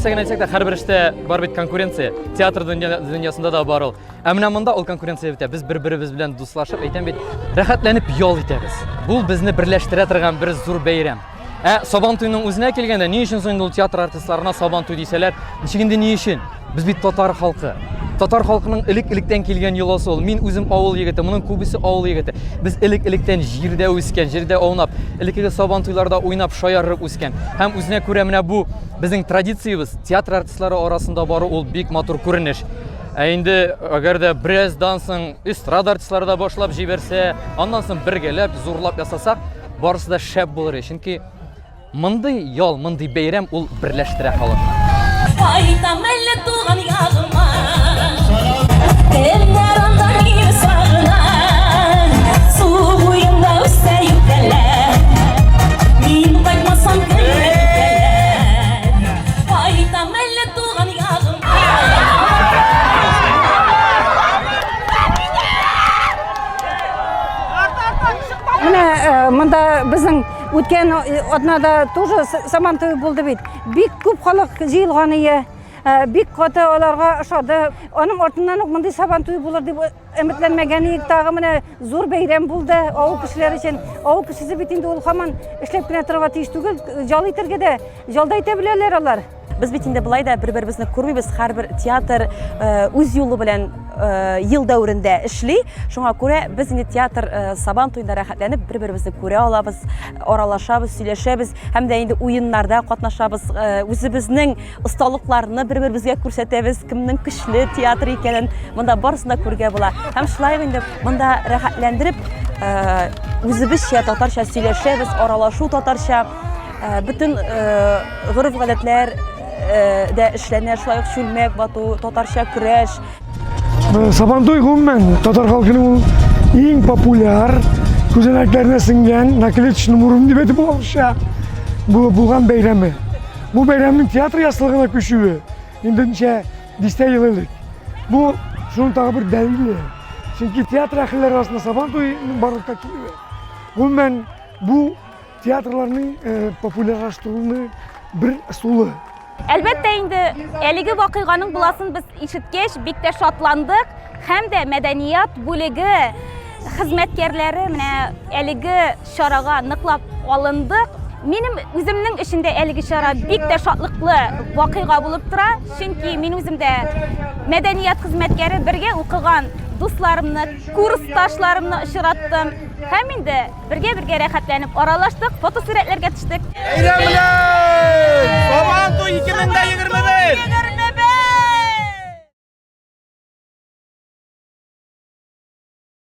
нәрсәгә әйтсәк тә, һәрбер эштә бар бит конкуренция. Театр дөньясында да бар ул. Ә менә монда ул конкуренция бит. Без бер-беребез белән дуслашып, әйтәм бит, рәхәтләнеп ял итәбез. Бу безне берләштерә торган бер зур бәйрәм. Сабантуйның үзенә килгәндә, ни өчен соң ул театр артистларына Сабантуй дисәләр, ничек инде ни өчен? Без бит татар халкы. Татар халкының элек-электән килгән йоласы ул. Мин үзем авыл егете, моның күбесе авыл егете. Без элек-электән җирдә үскән, җирдә аунап, элекке Сабантуйларда уйнап, шаярып үскән. Һәм үзенә күрә менә бу безнең традициябыз, театр артистлары арасында бары ул бик матур күренеш. Инде әгәр дә бераздан соң эстрада артистлары да башлап җибәрсә, аннан соң бергәләп, зурлап ясасак, барысы да шәп булыр. Чөнки мондый ял, мондый бәйрәм ул берләштерә халыкны. Монда безнең үткән атнада тоже Сабантуй булды бит. Бик күп халык җыелган иде. Бик каты аларга ошады. Аның артыннан ук мондый Сабантуй булыр дип өметләнмәгән идек. Тагы менә зур бәйрәм булды авыл кешеләре өчен. Авыл кешесе бит инде ул һаман эшләп кенә торырга тиеш түгел. Жал итәргә дә, җалда итә беләләр алар. Biz bit инде булай да бер-беребезне күрмибез, һәрбер театр үз юлы белән ел дәврендә эшли. Шуңа күрә без инде театр Сабантуйда рәхәтләнеп бер-беребезне күрә алабыз, аралашабыз, сөйләшәбез һәм дә инде уеннарда катнашабыз, үзебезнең осталыкларны бер-беребезгә күрсәтәбез, кемнең көчле театр икәнен монда барысын да күргә була. Һәм шулай инде монда рәхәтләндереп үзебезчә татарча сөйләшәбез, аралашу татарча, bütün гореф-гадәтләр дә эшләнә, шулай ук чүлмәк бату, татарча көрәш. Сабантуй гомумән татар халкының иң популяр, күзәнәкләренә сеңгән, наклеточный мурым дип әйтеп булмыша булган бәйрәме. Бу бәйрәмнең театр ясалыгына күчүе инде ничә дистә ел элек. Бу шуның тагы бер дәлиле. Чөнки театр әһелләре арасында Сабантуйның барлыкка килүе. Гомумән бу театрларның популярлаштыруның бер ысулы. Әлбәттә инде әлеге вакыйганың буласын без ишеткәч бик тә шатландык һәм дә мәдәният бүлеге хезмәткәрләре менә әлеге чарага ныклап алындык. Минем үземнең эшендә әлеге чара бик тә шатлыклы вакыйга булып тора, чөнки мин үзем дә мәдәният хезмәткәре бергә укыган дусларымны, курсташларымны очраттым һәм инде бергә рәхәтләнеп аралаштык, фотосурәтләргә төштек.